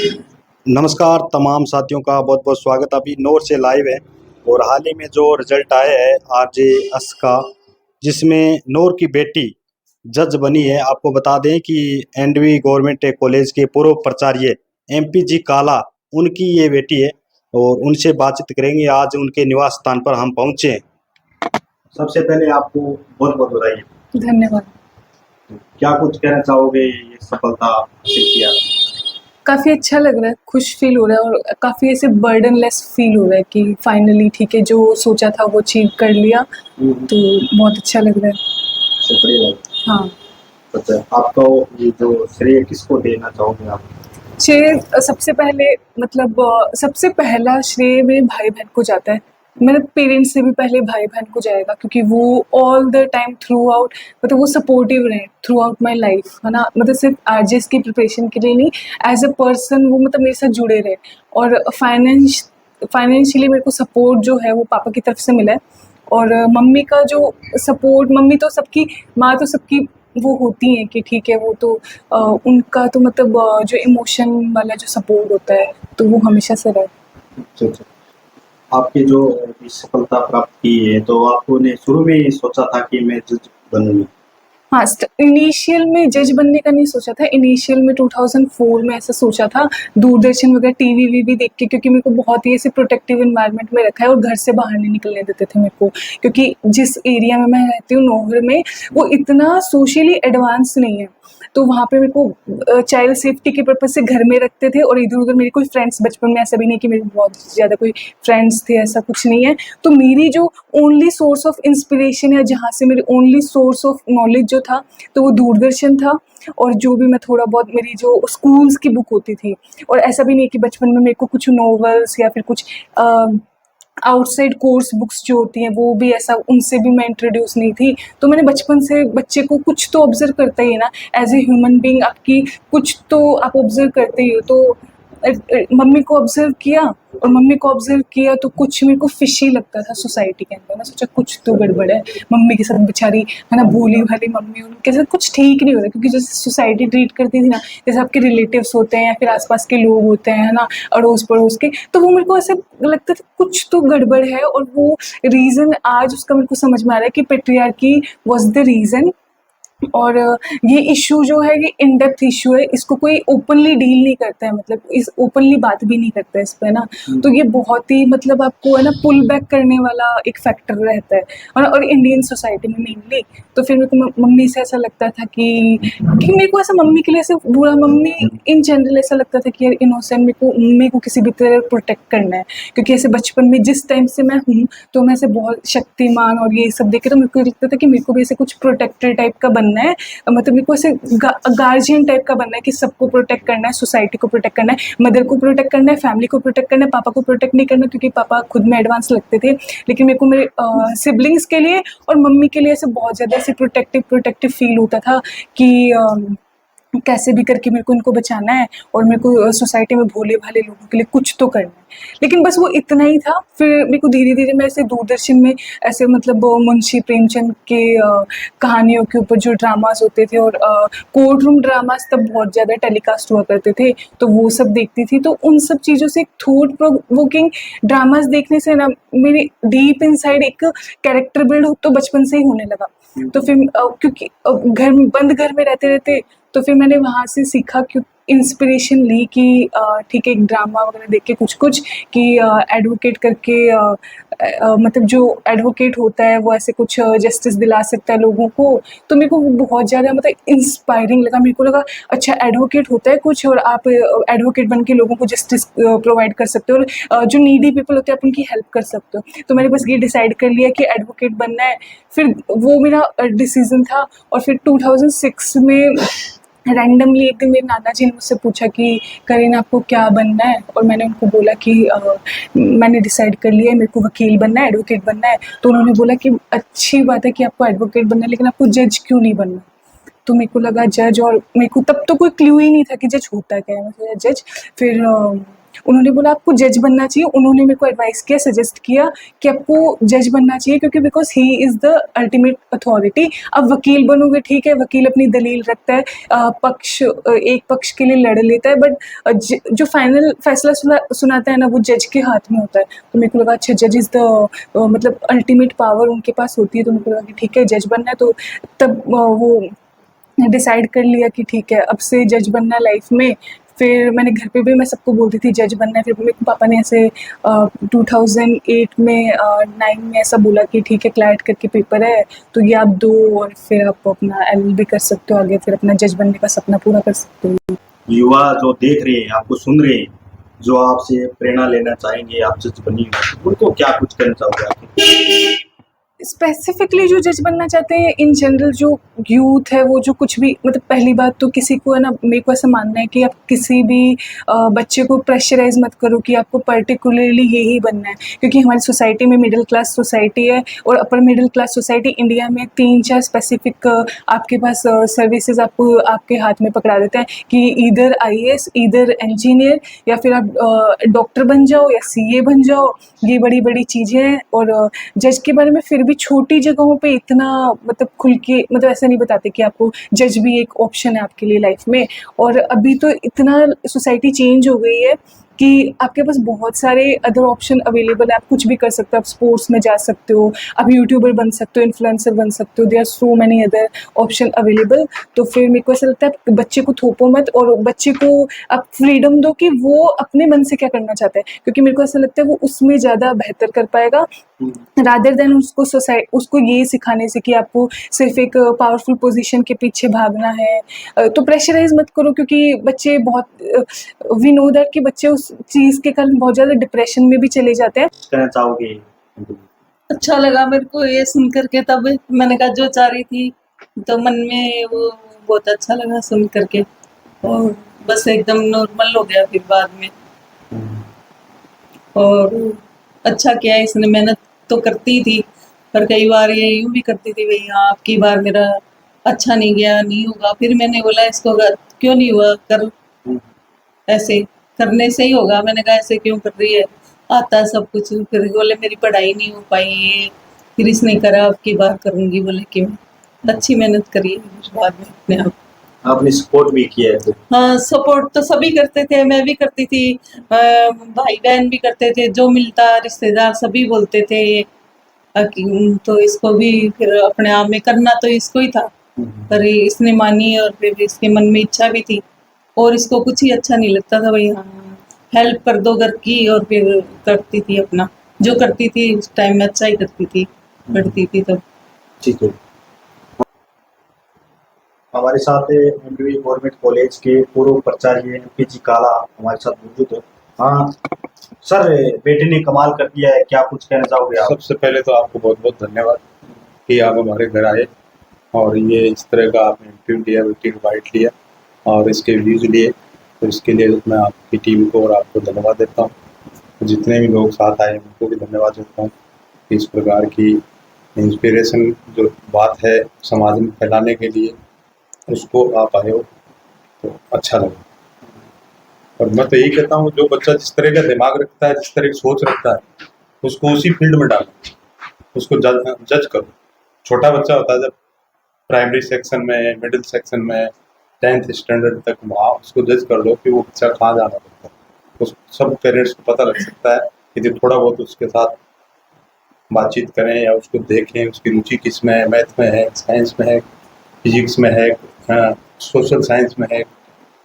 नमस्कार तमाम साथियों का बहुत बहुत स्वागत। अभी नोर से लाइव है और हाल ही में जो रिजल्ट आया है आरजे एस का, जिसमें नोर की बेटी जज बनी है। आपको बता दें कि एनडवी गवर्नमेंट कॉलेज के पूर्व प्राचार्य एमपी जी काला उनकी ये बेटी है और उनसे बातचीत करेंगे। आज उनके निवास स्थान पर हम पहुंचे हैं। सबसे पहले आपको बहुत बहुत बधाई। धन्यवाद। क्या कुछ कहना चाहोगे ये सफलता हासिल किया? काफ़ी अच्छा लग रहा है, खुश फील हो रहा है और काफ़ी ऐसे बर्डनलेस फील हो रहा है कि फाइनली ठीक है, जो सोचा था वो अचीव कर लिया, तो बहुत अच्छा लग रहा है। शुक्रिया। हाँ। अच्छा, आपका ये जो श्रेय किसको देना चाहोगे आप? श्रेय सबसे पहले मतलब सबसे पहला श्रेय मेरे भाई बहन को जाता है। मेरे पेरेंट्स से भी पहले भाई बहन को जाएगा, क्योंकि वो all the time through out मतलब वो सपोर्टिव रहे थ्रू आउट माई लाइफ, है ना। मतलब सिर्फ आरजेएस की प्रिपरेशन के लिए नहीं, एज अ पर्सन वो मतलब मेरे साथ जुड़े रहे। और फाइनेंशियली मेरे को सपोर्ट जो है वो पापा की तरफ से मिला है। और मम्मी का जो सपोर्ट, मम्मी तो सबकी माँ तो सबकी वो होती हैं कि ठीक है, वो तो उनका तो मतलब जो इमोशन वाला जो सपोर्ट होता है तो वो हमेशा से रहा। अच्छा अच्छा, आपकी जो सफलता प्राप्त की है तो आपने शुरू में ही सोचा था कि मैं जज बनूंगी? हाँ, इनिशियल में जज बनने का नहीं सोचा था। इनिशियल में 2004 में ऐसा सोचा था, दूरदर्शन वगैरह टीवी वीवी देख के, क्योंकि मेरे को बहुत ही ऐसे प्रोटेक्टिव एनवायरनमेंट में रखा है और घर से बाहर नहीं निकलने देते थे मेरे को, क्योंकि जिस एरिया में मैं रहती हूँ नौहर में, वो इतना सोशली एडवांस नहीं है। तो वहाँ पे मेरे को चाइल्ड सेफ्टी के पर्पज से घर में रखते थे और इधर उधर मेरे कोई फ्रेंड्स बचपन में ऐसा भी नहीं कि मेरे बहुत ज़्यादा कोई फ्रेंड्स थे, ऐसा कुछ नहीं है। तो मेरी जो ओनली सोर्स ऑफ इंस्पिरेशन या जहाँ से मेरी ओनली सोर्स ऑफ नॉलेज जो था तो वो दूरदर्शन था। और जो भी मैं थोड़ा बहुत मेरी जो स्कूल्स की बुक होती थी, और ऐसा भी नहीं कि बचपन में मेरे को कुछ नॉवेल्स या फिर कुछ आउटसाइड कोर्स बुक्स जो होती हैं वो भी ऐसा उनसे भी मैं इंट्रोड्यूस नहीं थी। तो मैंने बचपन से बच्चे को कुछ तो ऑब्जर्व करता ही है ना, एज ए ह्यूमन बीइंग आपकी कुछ तो आप ऑब्जर्व करते ही हो। तो मम्मी को ऑब्जर्व किया, और मम्मी को ऑब्जर्व किया तो कुछ मेरे को फिशी लगता था सोसाइटी के अंदर। मैं सोचा कुछ तो गड़बड़ है, मम्मी के साथ बेचारी, है ना, भोली भाली मम्मी, उनके साथ कुछ ठीक नहीं हो रहा, क्योंकि जैसे सोसाइटी ट्रीट करती थी ना, जैसे आपके रिलेटिव्स होते हैं या फिर आसपास के लोग होते हैं, है ना, अड़ोस पड़ोस के, तो वो मेरे को ऐसे लगता था कुछ तो गड़बड़ है। और वो रीज़न आज उसका मेरे को समझ में आ रहा है कि पेट्रियार्की वॉज द रीज़न। और ये इशू जो है ये इन डेप्थ इशू है, इसको कोई ओपनली डील नहीं करता है, मतलब इस ओपनली बात भी नहीं करता है इस पे ना। तो ये बहुत ही मतलब आपको है ना पुल बैक करने वाला एक फैक्टर रहता है, और इंडियन सोसाइटी में मेनली। तो फिर मेरे को मम्मी से ऐसा लगता था कि मेरे को ऐसा मम्मी के लिए ऐसे बुरा, मम्मी इन जनरल ऐसा लगता था कि यार इनोसेंट, मेरे को किसी भी तरह प्रोटेक्ट करना है, क्योंकि ऐसे बचपन में जिस टाइम से मैं हूँ तो मैं ऐसे बहुत शक्तिमान और ये सब देख के तो मेरे को लगता था कि मेरे को भी ऐसे कुछ प्रोटेक्टर टाइप का बनना है। मतलब मेरे को ऐसे गार्जियन टाइप का बनना है कि सबको प्रोटेक्ट करना है, सोसाइटी को प्रोटेक्ट करना है, मदर को प्रोटेक्ट करना है, फैमिली को प्रोटेक्ट करना है। पापा को प्रोटेक्ट नहीं करना, क्योंकि पापा खुद में एडवांस लगते थे, लेकिन मेरे को मेरे सिबलिंग्स के लिए और मम्मी के लिए ऐसे बहुत ज़्यादा ऐसे प्रोटेक्टिव फील होता था कि कैसे भी करके मेरे को इनको बचाना है और मेरे को सोसाइटी में भोले भाले लोगों के लिए कुछ तो करना है। लेकिन बस वो इतना ही था। फिर मेरे को धीरे धीरे मैं ऐसे दूरदर्शन में ऐसे मतलब मुंशी प्रेमचंद के कहानियों के ऊपर जो ड्रामास होते थे, और कोर्ट रूम ड्रामास तब बहुत ज़्यादा टेलीकास्ट हुआ करते थे, तो वो सब देखती थी। तो उन सब चीज़ों से एक थॉट प्रोवोकिंग ड्रामास देखने से ना मेरी डीप इनसाइड एक कैरेक्टर बिल्ड तो बचपन से ही होने लगा। तो फिर क्योंकि घर में रहते रहते, तो फिर मैंने वहाँ से सीखा, क्यों इंस्पिरेशन ली कि ठीक है, एक ड्रामा वगैरह देख के कुछ कि एडवोकेट करके मतलब जो एडवोकेट होता है वो ऐसे कुछ जस्टिस दिला सकता है लोगों को। तो मेरे को वो बहुत ज़्यादा मतलब इंस्पायरिंग लगा। मेरे को लगा अच्छा, एडवोकेट होता है कुछ, और आप एडवोकेट बन के लोगों को जस्टिस प्रोवाइड कर सकते हो, और जो नीडी पीपल होते हैं आप उनकी हेल्प कर सकते हो। तो मैंने बस ये डिसाइड कर लिया कि एडवोकेट बनना है। फिर वो मेरा डिसीज़न था। और फिर 2006 में रैंडमली एक दिन मेरे नाना जी ने मुझसे पूछा कि करीना आपको क्या बनना है, और मैंने उनको बोला कि मैंने डिसाइड कर लिया है, मेरे को वकील बनना है, एडवोकेट बनना है। तो उन्होंने बोला कि अच्छी बात है कि आपको एडवोकेट बनना है, लेकिन आपको जज क्यों नहीं बनना। तो मेरे को लगा जज, और मेरे को तब तो कोई क्लू ही नहीं था कि जज होता क्या है, मैं सोचा जज। फिर उन्होंने बोला आपको जज बनना चाहिए। उन्होंने मेरे को एडवाइस किया, सजेस्ट किया कि आपको जज बनना चाहिए क्योंकि because he is the ultimate authority. अब वकील बनोगे ठीक है, वकील अपनी दलील रखता है, एक पक्ष के लिए लड़ लेता है, बट जो फाइनल फैसला सुनाता है ना वो जज के हाथ में होता है। तो मेरे को लगा अच्छा जज इज़ द मतलब अल्टीमेट पावर उनके पास होती है। तो मेरे को लगा कि ठीक है जज बनना है। तो तब वो डिसाइड कर लिया कि ठीक है अब से जज बनना लाइफ में। फिर मैंने घर पे भी मैं सबको बोलती थी जज बनना है। फिर मेरे पापा ने ऐसे 2008 में 9 में ऐसा बोला कि ठीक है क्लैट करके पेपर है तो ये आप दो और फिर आप अपना LLB कर सकते हो, आगे फिर अपना जज बनने का सपना पूरा कर सकते हो। युवा जो देख रहे हैं, आपको सुन रहे हैं, जो आपसे प्रेरणा लेना चाहेंगे, आप जज बनिए, उनको क्या कुछ कहना चाहोगे आप? स्पेसिफिकली जो जज बनना चाहते हैं, इन जनरल जो यूथ है वो जो कुछ भी मतलब पहली बात तो किसी को है ना, मेरे को ऐसा मानना है कि आप किसी भी बच्चे को प्रेशराइज मत करो कि आपको पर्टिकुलरली यही बनना है। क्योंकि हमारी सोसाइटी में मिडिल क्लास सोसाइटी है और upper middle class society India में 3-4 स्पेसिफिक आपके पास सर्विसेज आपको आपके हाथ में पकड़ा देते हैं कि इधर IAS, इधर इंजीनियर, या फिर आप डॉक्टर बन जाओ या CA बन जाओ। ये बड़ी बड़ी चीज़ें हैं। और जज के बारे में फिर भी छोटी जगहों पे इतना मतलब खुल के मतलब ऐसा नहीं बताते कि आपको जज भी एक ऑप्शन है आपके लिए लाइफ में। और अभी तो इतना सोसाइटी चेंज हो गई है कि आपके पास बहुत सारे अदर ऑप्शन अवेलेबल है। आप कुछ भी कर सकते हो, आप स्पोर्ट्स में जा सकते हो, आप यूट्यूबर बन सकते हो, इन्फ्लुएंसर बन सकते हो, there are so many other option available. तो फिर मेरे को ऐसा लगता है बच्चे को थोपो मत और बच्चे को आप फ्रीडम दो कि वो अपने मन से क्या करना चाहता है, क्योंकि मेरे को ऐसा लगता है वो उसमें ज़्यादा बेहतर कर पाएगा रादर देन उसको ये सिखाने से कि आपको सिर्फ एक पावरफुल पोजीशन के पीछे भागना है। तो प्रेशराइज मत करो क्योंकि बच्चे बहुत वी नो दैट कि बच्चे उस चीज़ के कारण बहुत ज़्यादा डिप्रेशन में भी चले जाते हैं। कहना चाहोगे? अच्छा लगा मेरे को ये सुन करके। तब मैंने कहा जो चाह रही थी तो मन में वो बहुत अच्छा लगा सुन करके और बस एकदम नॉर्मल हो गया फिर बाद में। और अच्छा किया इसने, मेहनत तो करती थी पर कई बार ये यूं भी करती थी भाई हाँ आपकी बार मेरा अच्छा नहीं गया, नहीं होगा। फिर मैंने बोला इसको क्यों नहीं हुआ, कर ऐसे करने से ही होगा। मैंने कहा ऐसे क्यों कर रही है, आता है सब कुछ। फिर बोले मेरी पढ़ाई नहीं हो पाई, फिर इसने करा अब की बार करूंगी। बोले कि अच्छी मेहनत करी बाद में अपने आप। आपने सपोर्ट भी किया है? हाँ सपोर्ट तो सभी करते थे, मैं भी करती थी, भाई बहन भी करते थे, जो मिलता रिश्तेदार सभी बोलते थे तो इसको भी फिर अपने आप में करना तो इसको ही था। पर इसने मानी और फिर इसके मन में इच्छा भी थी और इसको कुछ ही अच्छा नहीं लगता था भाई हाँ हेल्प कर दो घर की। और फिर करती थी अपना जो करती थी उस टाइम में अच्छा ही करती थी, करती थी तब। ठीक है। हमारे साथ MBB गवर्नमेंट कॉलेज के पूर्व प्राचार्य PG काला हमारे साथ मौजूद है। हाँ सर, बेटे ने कमाल कर दिया है, क्या कुछ कहना चाहोगे आप? सबसे पहले तो आपको बहुत बहुत धन्यवाद कि आप हमारे घर आए और ये इस तरह का आपने इंटरव्यू लिया, बेटी को बाइट लिया और इसके व्यूज़ लिए, तो इसके लिए मैं आपकी टीम को और आपको धन्यवाद देता हूँ। जितने भी लोग साथ आए उनको भी धन्यवाद देता हूँ कि इस प्रकार की इंस्पिरेशन जो बात है समाज में फैलाने के लिए उसको आप आए हो तो अच्छा लगा। और मैं तो यही कहता हूँ जो बच्चा जिस तरह का दिमाग रखता है, जिस तरह की सोच रखता है, उसको उसी फील्ड में डालो, उसको जज करो। छोटा बच्चा होता है जब प्राइमरी सेक्शन में, मिडिल सेक्शन में, 10th स्टैंडर्ड तक, वहाँ उसको जज कर दो कि वो बच्चा कहाँ जाना चाहता है। उस सब पेरेंट्स को पता लग सकता है कि थोड़ा बहुत उसके साथ बातचीत करें या उसको देखें उसकी रुचि किस में है, मैथ में है, साइंस में है, फिजिक्स में है, सोशल साइंस में है,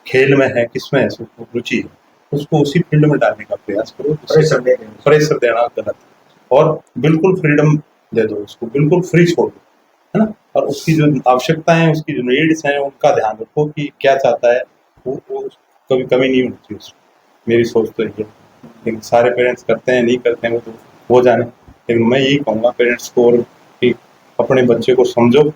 खेल में है, किस में है रुचि है, उसको उसी फील्ड में डालने का प्रयास करो। प्रेशर देना गलत है और बिल्कुल फ्रीडम दे दो उसको, बिल्कुल फ्री छोड़ दो, है ना। और उसकी जो आवश्यकताएं, उसकी जो नीड्स हैं उनका ध्यान रखो कि क्या चाहता है, वो कभी कमी नहीं होनी चाहिए उसको। मेरी सोच तो ये है, लेकिन सारे पेरेंट्स करते हैं नहीं करते हैं वो तो हो जाने। लेकिन मैं यही कहूँगा पेरेंट्स को कि अपने बच्चे को समझो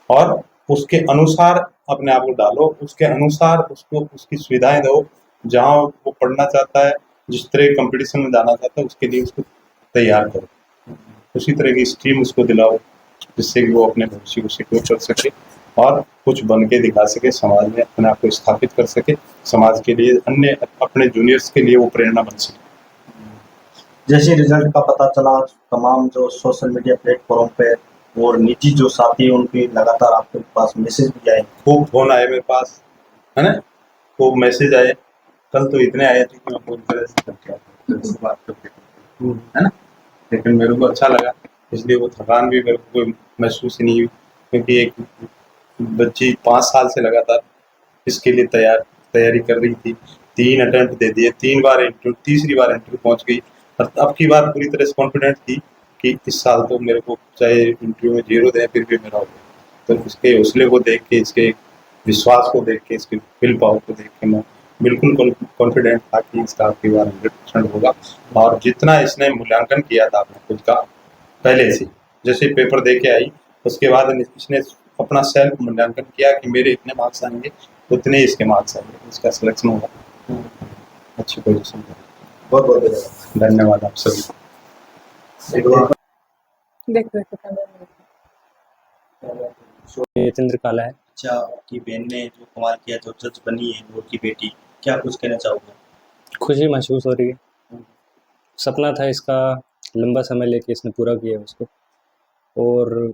और उसके अनुसार अपने आप को डालो, उसके अनुसार उसको उसकी सुविधाएं दो। जहाँ वो पढ़ना चाहता है, जिस तरह कंपटीशन में जाना चाहता है, उसके लिए उसको तैयार करो, उसी तरह की स्ट्रीम उसको दिलाओ जिससे कि वो अपने भविष्य को सिक्योर कर सके और कुछ बन के दिखा सके, समाज में अपने आप को स्थापित कर सके, समाज के लिए, अन्य अपने जूनियर्स के लिए वो प्रेरणा बन सके। जैसे रिजल्ट का पता चला, तमाम जो सोशल मीडिया प्लेटफॉर्म पे और निजी जो साथी हैं उनके लगातार आपके पास मैसेज भी आए। खूब फोन आए मेरे पास, है ना, खूब मैसेज आए। कल तो इतने आए थे कि मैं पूरी तरह से थक गया उससे बात करके, है ना, लेकिन मेरे को अच्छा लगा, इसलिए वो थकान भी मेरे को कोई महसूस ही नहीं हुई, क्योंकि एक बच्ची 5 साल से लगातार इसके लिए तैयारी कर रही थी। 3 अटेम्प्ट दे दिए, 3 बार इंटरव्यू, तीसरी बार इंटरव्यू पहुंच गई, और अब की बार पूरी तरह से कॉन्फिडेंट थी कि इस साल तो मेरे को चाहे इंटरव्यू में 0 दें फिर भी मेरा होगा। तो इसके हौसले को देख के, इसके विश्वास को देख के, इसके विल पावर को देख के मैं बिल्कुल कॉन्फिडेंट था कि इसका आपकी बार 100% होगा। और जितना इसने मूल्यांकन किया था अपने खुद का पहले से, जैसे पेपर दे के आई उसके बाद इसने अपना सेल्फ मूल्यांकन किया कि मेरे इतने मार्क्स आएंगे, उतने इसके मार्क्स आएंगे, इसका सिलेक्शन होगा अच्छी पोजीशन पर। बहुत बहुत धन्यवाद आप सभी। देखो ये चंद्रकला है। अच्छा, आपकी बहन ने जो कमाल किया, जो जज बनी है नूर की बेटी, क्या कुछ कहना चाहोगे? खुशी महसूस हो रही है। सपना था इसका, लंबा समय लेके इसने पूरा किया उसको, और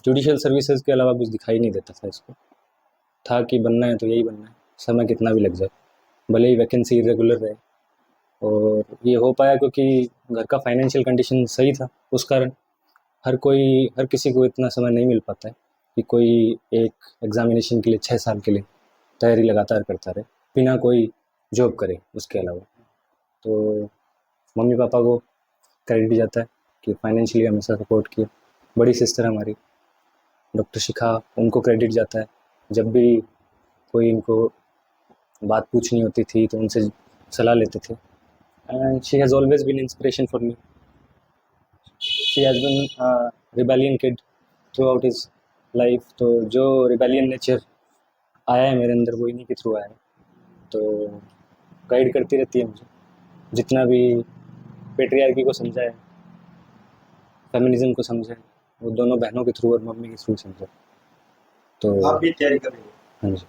जुडिशियल सर्विसेज के अलावा कुछ दिखाई नहीं देता था इसको। था कि बनना है तो यही बनना है, समय कितना भी लग जाए, भले ही वैकेंसी इरेगुलर रहे। और ये हो पाया क्योंकि घर का फाइनेंशियल कंडीशन सही था, उस कारण हर किसी को इतना समय नहीं मिल पाता है कि कोई एक एग्ज़ामिनेशन के लिए 6 साल के लिए तैयारी लगातार करता रहे बिना कोई जॉब करे उसके अलावा। तो मम्मी पापा को क्रेडिट जाता है कि फाइनेंशियली हमेशा सपोर्ट किया। बड़ी सिस्टर हमारी डॉक्टर शिखा, उनको क्रेडिट जाता है, जब भी कोई इनको बात पूछनी होती थी तो उनसे सलाह लेते थे। And she has always been inspiration for me. She has been rebellion kid throughout his life. तो जो रिबेलियन नेचर आया है मेरे अंदर वो इन्हीं के थ्रू आया है। तो गाइड करती रहती है मुझे, जितना भी पेट्रियार्की को समझा है, फेमिनिज्म को समझा है, वो दोनों बहनों के थ्रू और मम्मी के थ्रू समझा। तो आप भी तैयारी कर रहे हो? हाँ जी।